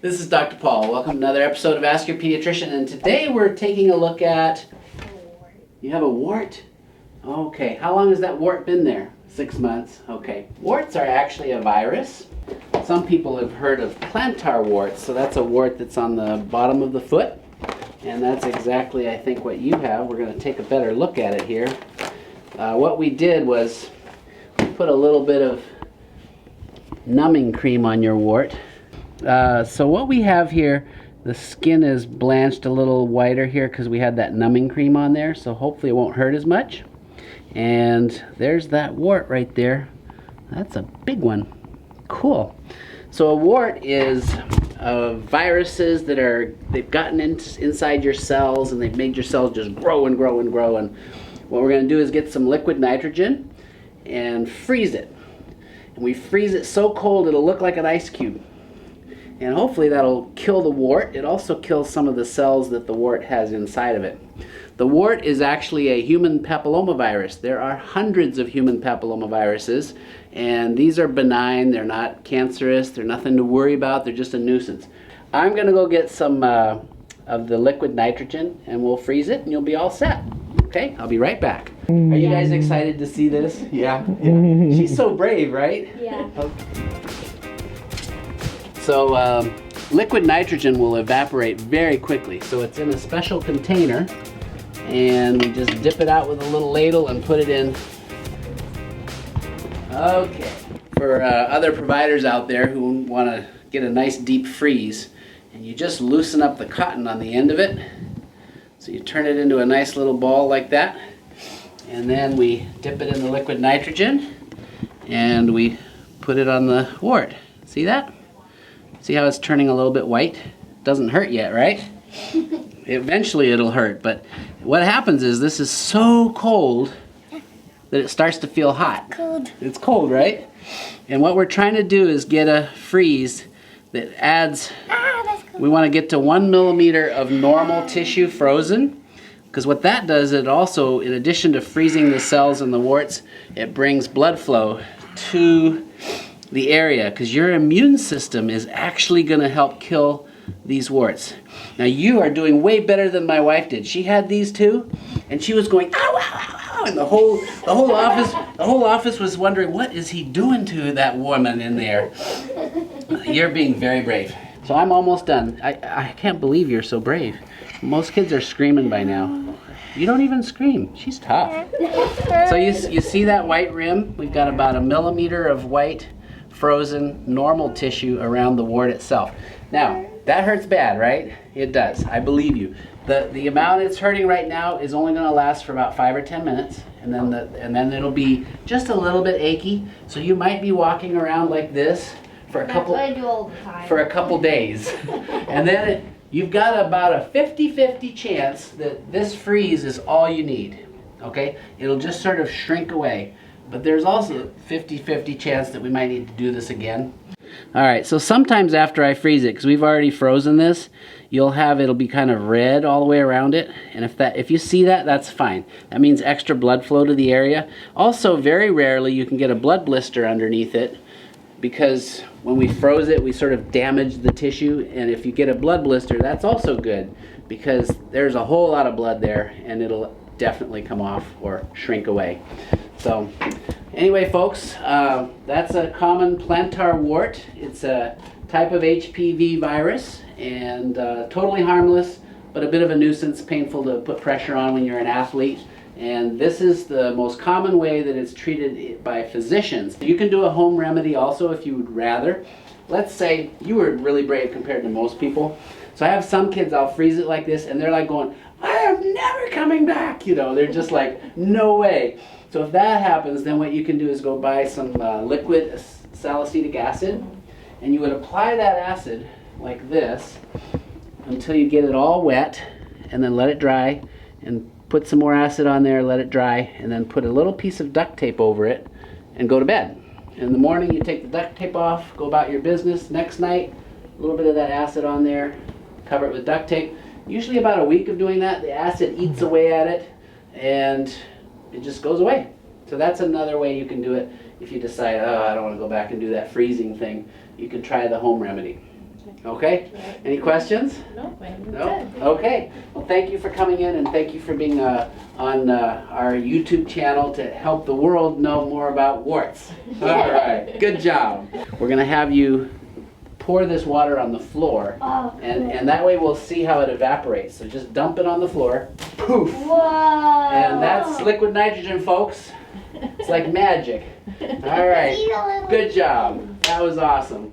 This is Dr. Paul. Welcome to another episode of Ask Your Pediatrician, and today we're taking a look at... You have a wart? Okay, how long has that wart been there? 6 months. Okay. Warts are actually a virus. Some people have heard of plantar warts, so that's a wart that's on the bottom of the foot. And that's exactly, I think, what you have. We're going to take a better look at it here. What we did was we put a little bit of numbing cream on your wart. So what we have here, the skin is blanched a little whiter here because we had that numbing cream on there, so hopefully it won't hurt as much. And there's that wart right there. That's a big one. Cool. So a wart is viruses that they've gotten inside your cells, and they've made your cells just grow and grow and grow. And what we're going to do is get some liquid nitrogen and freeze it. And we freeze it so cold it'll look like an ice cube. And hopefully that'll kill the wart. It also kills some of the cells that the wart has inside of it. The wart is actually a human papillomavirus. There are hundreds of human papillomaviruses, and these are benign. They're not cancerous. They're nothing to worry about. They're just a nuisance. I'm going to go get some of the liquid nitrogen, and we'll freeze it, and you'll be all set. Okay, I'll be right back. Are you guys excited to see this? Yeah. She's so brave, right? Yeah. Okay. So liquid nitrogen will evaporate very quickly. So it's in a special container, and we just dip it out with a little ladle and put it in. Okay. For other providers out there who want to get a nice deep freeze, and you just loosen up the cotton on the end of it. So you turn it into a nice little ball like that, and then we dip it in the liquid nitrogen, and we put it on the wart. See that? See how it's turning a little bit white? Doesn't hurt yet, right? Eventually it'll hurt, but what happens is this is so cold that it starts to feel hot. Cold. It's cold, right? And what we're trying to do is get a freeze that adds, we want to get to 1 millimeter of normal tissue frozen, because what that does, it also, in addition to freezing the cells in the warts, it brings blood flow to the area, because your immune system is actually going to help kill these warts. Now you are doing way better than my wife did. She had these too, and she was going, ow, ow, ow, ow, and the whole office was wondering, what is he doing to that woman in there? You're being very brave. So I'm almost done. I can't believe you're so brave. Most kids are screaming by now. You don't even scream. She's tough. So you see that white rim? We've got about 1 millimeter of white frozen normal tissue around the wart itself. Now, that hurts bad, right? It does. I believe you. The amount it's hurting right now is only going to last for about 5 or 10 minutes, and then it'll be just a little bit achy. So you might be walking around like this for a couple. That's what I do all the time. For a couple days, and then you've got about a 50-50 chance that this freeze is all you need. Okay, it'll just sort of shrink away. But there's also a 50-50 chance that we might need to do this again. Alright, so sometimes after I freeze it, because we've already frozen this, it'll be kind of red all the way around it. And if you see that, that's fine. That means extra blood flow to the area. Also, very rarely you can get a blood blister underneath it, because when we froze it, we sort of damaged the tissue. And if you get a blood blister, that's also good, because there's a whole lot of blood there, and it'll definitely come off or shrink away. So anyway, folks, that's a common plantar wart. It's a type of HPV virus, and totally harmless, but a bit of a nuisance, painful to put pressure on when you're an athlete. And this is the most common way that it's treated by physicians. You can do a home remedy also if you would rather. Let's say you were really brave compared to most people. So I have some kids, I'll freeze it like this, and they're like going, I am never coming back. You know, they're just like, no way. So if that happens, then what you can do is go buy some liquid salicylic acid, and you would apply that acid like this until you get it all wet, and then let it dry, and put some more acid on there, let it dry, and then put a little piece of duct tape over it and go to bed. In the morning you take the duct tape off, go about your business. Next night, a little bit of that acid on there, cover it with duct tape. Usually about a week of doing that, the acid eats away at it and it just goes away. So that's another way you can do it if you decide, oh, I don't want to go back and do that freezing thing. You can try the home remedy. Okay? Any questions? No. No? Okay. Well, thank you for coming in, and thank you for being on our YouTube channel to help the world know more about warts. All right. Good job. We're going to have you pour this water on the floor, and that way we'll see how it evaporates. So just dump it on the floor. Poof! Whoa! And that's liquid nitrogen, folks. It's like magic. All right. Good job. That was awesome.